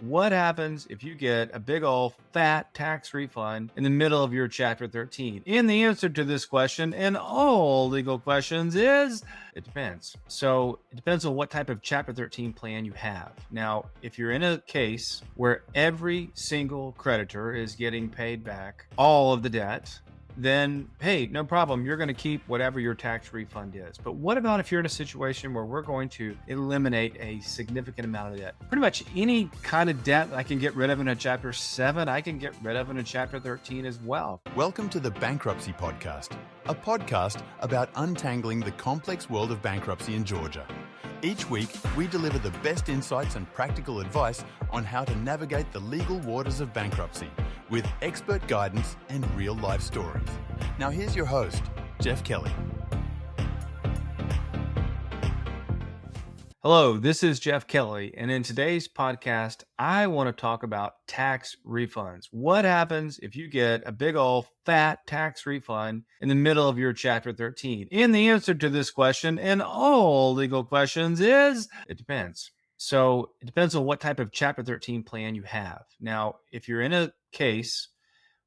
What happens if you get a big old fat tax refund in the middle of your Chapter 13? And the answer to this question and all legal questions is it depends. So it depends on what type of Chapter 13 plan you have. Now, if you're in a case where every single creditor is getting paid back all of the debt, then hey, no problem. You're going to keep whatever your tax refund is. But what about if you're in a situation where we're going to eliminate a significant amount of debt? Pretty much any kind of debt I can get rid of in a Chapter 7, I can get rid of in a Chapter 13 as well. Welcome to the Bankruptcy Podcast, a podcast about untangling the complex world of bankruptcy in Georgia. Each week, we deliver the best insights and practical advice on how to navigate the legal waters of bankruptcy with expert guidance and real-life stories. Now here's your host, Jeff Kelly. Hello, this is Jeff Kelly, and in today's podcast, I want to talk about tax refunds. What happens if you get a big old fat tax refund in the middle of your Chapter 13? And the answer to this question and all legal questions is it depends. So it depends on what type of Chapter 13 plan you have. Now, if you're in a case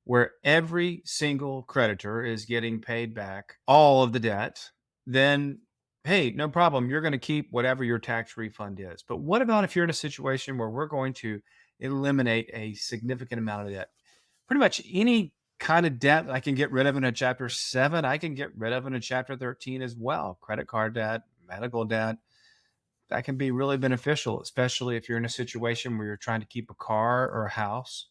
where every single creditor is getting paid back all of the debt, then hey, no problem. You're going to keep whatever your tax refund is. But what about if you're in a situation where we're going to eliminate a significant amount of debt? Pretty much any kind of debt I can get rid of in a Chapter 7, I can get rid of in a Chapter 13 as well. Credit card debt, medical debt. That can be really beneficial, especially if you're in a situation where you're trying to keep a car or a house.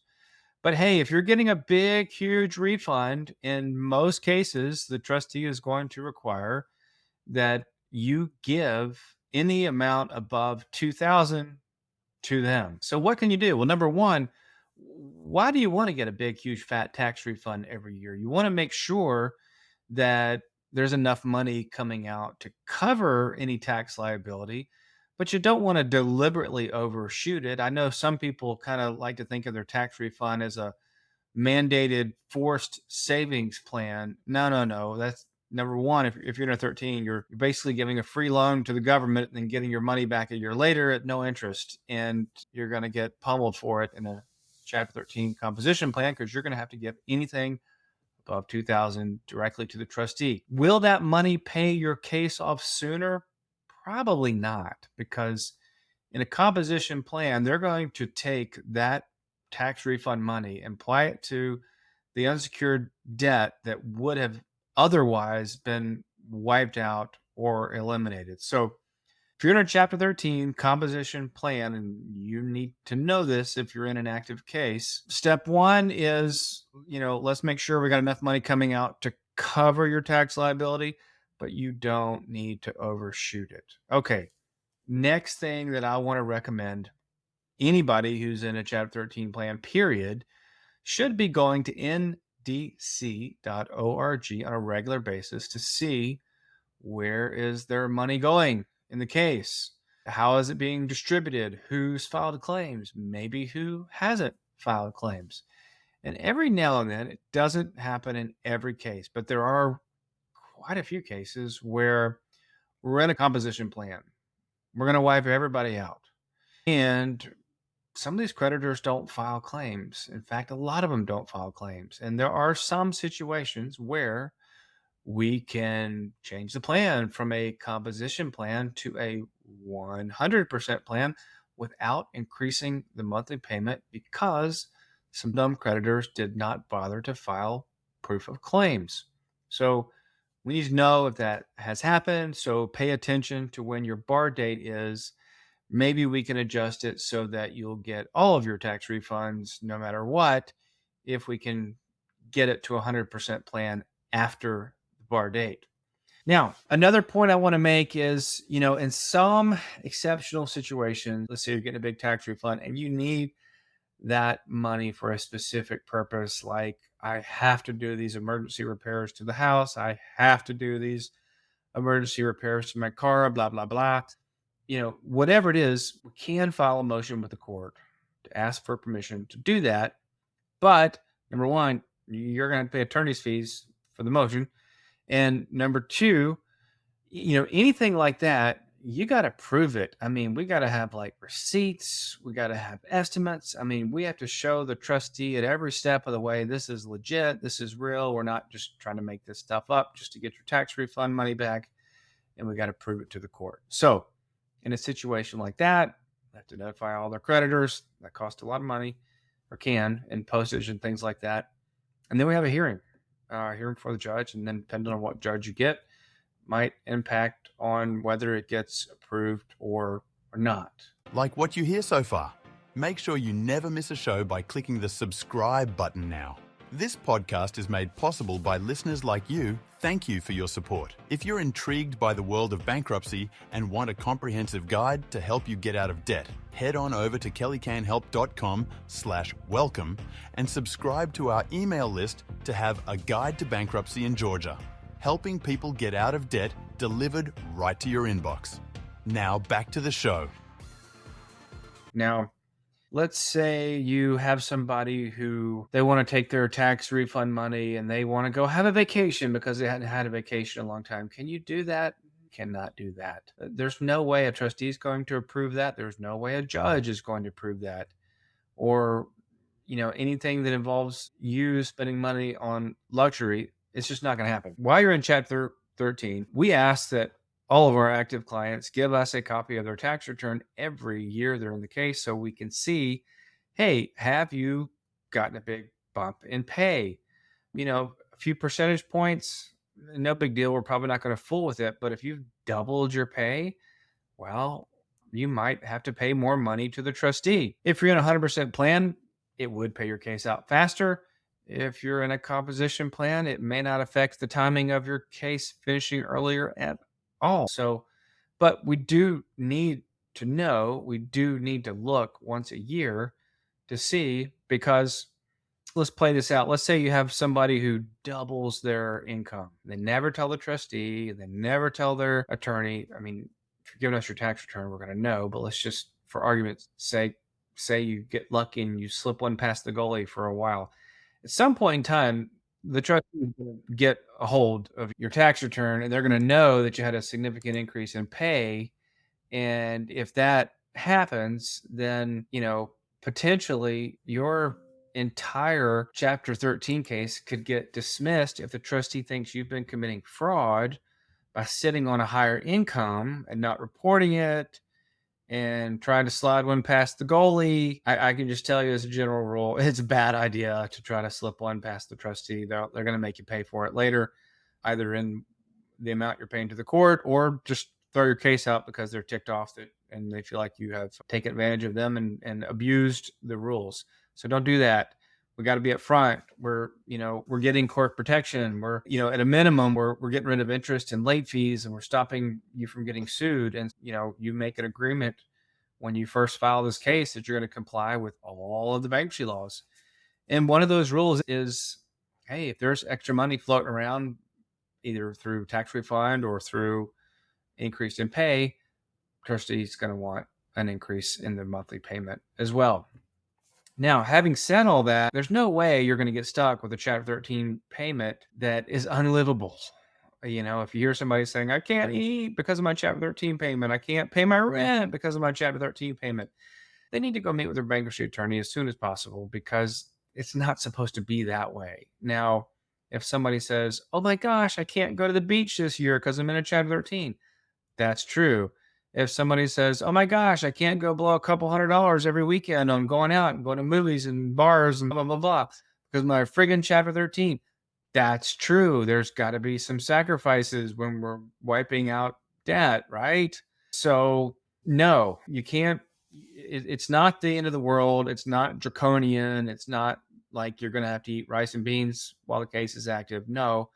But hey, if you're getting a big, huge refund, in most cases, the trustee is going to require that you give any amount above $2,000 to them. So what can you do? Well, number one, why do you want to get a big, huge, fat tax refund every year? You want to make sure that there's enough money coming out to cover any tax liability, but you don't want to deliberately overshoot it. I know some people kind of like to think of their tax refund as a mandated forced savings plan. No. That's number one. If you're in a 13, you're basically giving a free loan to the government and then getting your money back a year later at no interest. And you're going to get pummeled for it in a Chapter 13 composition plan because you're going to have to give anything above $2,000 directly to the trustee. Will that money pay your case off sooner? Probably not, because in a composition plan, they're going to take that tax refund money and apply it to the unsecured debt that would have otherwise been wiped out or eliminated. So if you're in a Chapter 13 composition plan, and you need to know this if you're in an active case, step one is, let's make sure we got enough money coming out to cover your tax liability, but you don't need to overshoot it. Okay. Next thing that I want to recommend anybody who's in a Chapter 13 plan, period, should be going to ndc.org on a regular basis to see where is their money going in the case. How is it being distributed? Who's filed claims? Maybe who hasn't filed claims? And every now and then, it doesn't happen in every case, but there are quite a few cases where we're in a composition plan. We're going to wipe everybody out. And some of these creditors don't file claims. In fact, a lot of them don't file claims. And there are some situations where we can change the plan from a composition plan to a 100% plan without increasing the monthly payment because some dumb creditors did not bother to file proof of claims. So we need to know if that has happened. So pay attention to when your bar date is. Maybe we can adjust it so that you'll get all of your tax refunds no matter what, if we can get it to a 100% plan after the bar date. Now, another point I want to make is, in some exceptional situations, let's say you're getting a big tax refund and you need that money for a specific purpose, like I have to do these emergency repairs to the house, I have to do these emergency repairs to my car, blah, blah, blah. Whatever it is, we can file a motion with the court to ask for permission to do that. But number one, you're going to pay attorney's fees for the motion. And number two, anything like that, you got to prove it. I mean, we got to have like receipts, we got to have estimates. I mean, we have to show the trustee at every step of the way this is legit, this is real. We're not just trying to make this stuff up just to get your tax refund money back, and we got to prove it to the court. So, in a situation like that, they have to notify all their creditors. That costs a lot of money, or can, and postage and things like that. And then we have a hearing for the judge, and then depending on what judge you get, might impact on whether it gets approved or not. Like what you hear so far? Make sure you never miss a show by clicking the subscribe button now. This podcast is made possible by listeners like you. Thank you for your support. If you're intrigued by the world of bankruptcy and want a comprehensive guide to help you get out of debt, head on over to kellycanhelp.com/welcome and subscribe to our email list to have a guide to bankruptcy in Georgia, helping people get out of debt delivered right to your inbox. Now back to the show. Now, let's say you have somebody who they want to take their tax refund money and they want to go have a vacation because they hadn't had a vacation in a long time. Can you do that? Cannot do that. There's no way a trustee is going to approve that. There's no way a judge is going to approve that. Or, anything that involves you spending money on luxury, it's just not going to happen. While you're in Chapter 13, we ask that all of our active clients give us a copy of their tax return every year they're in the case so we can see, hey, have you gotten a big bump in pay? A few percentage points, no big deal. We're probably not going to fool with it. But if you've doubled your pay, well, you might have to pay more money to the trustee. If you're in a 100% plan, it would pay your case out faster. If you're in a composition plan, it may not affect the timing of your case finishing earlier at all. So, but we do need to look once a year to see, because let's play this out. Let's say you have somebody who doubles their income. They never tell the trustee, they never tell their attorney. I mean, if you're giving us your tax return, we're going to know, but let's just, for argument's sake, say you get lucky and you slip one past the goalie for a while. At some point in time, the trustee is going to get a hold of your tax return, and they're going to know that you had a significant increase in pay. And if that happens, then, potentially your entire Chapter 13 case could get dismissed if the trustee thinks you've been committing fraud by sitting on a higher income and not reporting it and trying to slide one past the goalie. I can just tell you as a general rule, it's a bad idea to try to slip one past the trustee. They're going to make you pay for it later, either in the amount you're paying to the court or just throw your case out because they're ticked off that and they feel like you have taken advantage of them and abused the rules. So don't do that. We got to be upfront. We're getting court protection. We're, at a minimum, we're getting rid of interest and late fees, and we're stopping you from getting sued. And, you make an agreement when you first file this case that you're going to comply with all of the bankruptcy laws. And one of those rules is, hey, if there's extra money floating around, either through tax refund or through increase in pay, trustee's going to want an increase in the monthly payment as well. Now, having said all that, there's no way you're going to get stuck with a Chapter 13 payment that is unlivable. If you hear somebody saying, I can't eat because of my Chapter 13 payment, I can't pay my rent because of my Chapter 13 payment, they need to go meet with their bankruptcy attorney as soon as possible, because it's not supposed to be that way. Now, if somebody says, oh my gosh, I can't go to the beach this year because I'm in a Chapter 13, that's true. If somebody says, oh my gosh, I can't go blow a couple $100 every weekend on going out and going to movies and bars and blah, blah, blah, because my friggin' Chapter 13, that's true. There's got to be some sacrifices when we're wiping out debt, right? So no, you can't. It's not the end of the world. It's not draconian. It's not like you're going to have to eat rice and beans while the case is active. No.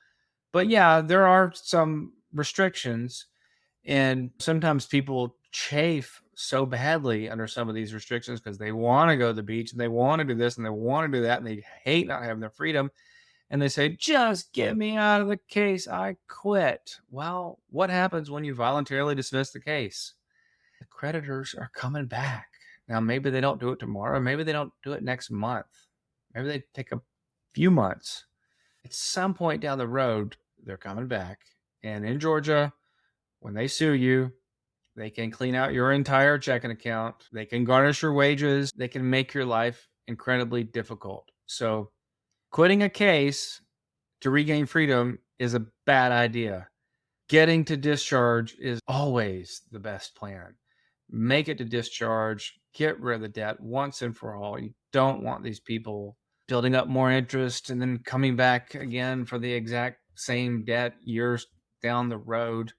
But yeah, there are some restrictions. And sometimes people chafe so badly under some of these restrictions because they want to go to the beach and they want to do this and they want to do that and they hate not having their freedom. And they say, just get me out of the case. I quit. Well, what happens when you voluntarily dismiss the case? The creditors are coming back. Now, maybe they don't do it tomorrow. Maybe they don't do it next month. Maybe they take a few months. At some point down the road, they're coming back. And in Georgia, when they sue you, They can clean out your entire checking account. They can garnish your wages. They can make your life incredibly difficult. So quitting a case to regain freedom is a bad idea. Getting to discharge is always the best plan. Make it to discharge, get rid of the debt once and for all. You don't want these people building up more interest and then coming back again for the exact same debt years down the road.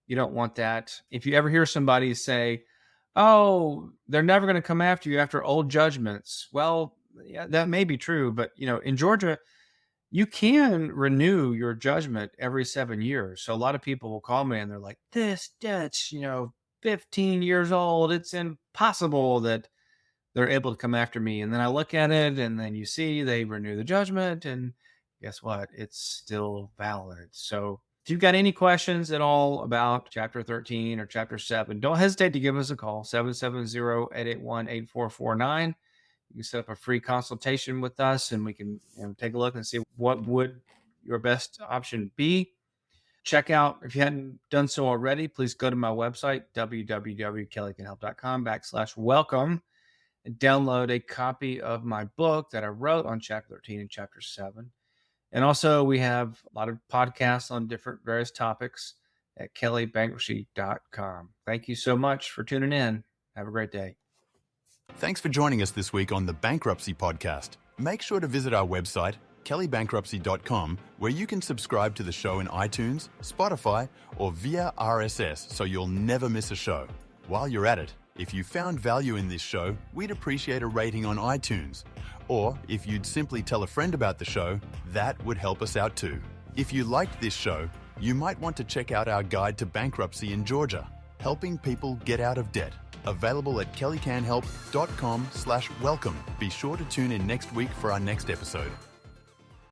You don't want that. If you ever hear somebody say, oh, they're never going to come after you after old judgments. Well, yeah, that may be true. But, in Georgia, you can renew your judgment every 7 years. So a lot of people will call me and they're like, this debt's, 15 years old. It's impossible that they're able to come after me. And then I look at it and then you see they renew the judgment and guess what? It's still valid. So if you've got any questions at all about Chapter 13 or Chapter 7, don't hesitate to give us a call, 770-881-8449. You can set up a free consultation with us and we can take a look and see what would your best option be. Check out, if you hadn't done so already, please go to my website, www.kellycanhelp.com/welcome, and download a copy of my book that I wrote on Chapter 13 and Chapter 7. And also we have a lot of podcasts on different various topics at kellybankruptcy.com. Thank you so much for tuning in. Have a great day. Thanks for joining us this week on the Bankruptcy Podcast. Make sure to visit our website, kellybankruptcy.com, where you can subscribe to the show in iTunes, Spotify, or via RSS so you'll never miss a show. While you're at it, if you found value in this show, we'd appreciate a rating on iTunes. Or if you'd simply tell a friend about the show, that would help us out too. If you liked this show, you might want to check out our guide to bankruptcy in Georgia, helping people get out of debt. Available at kellycanhelp.com/welcome. Be sure to tune in next week for our next episode.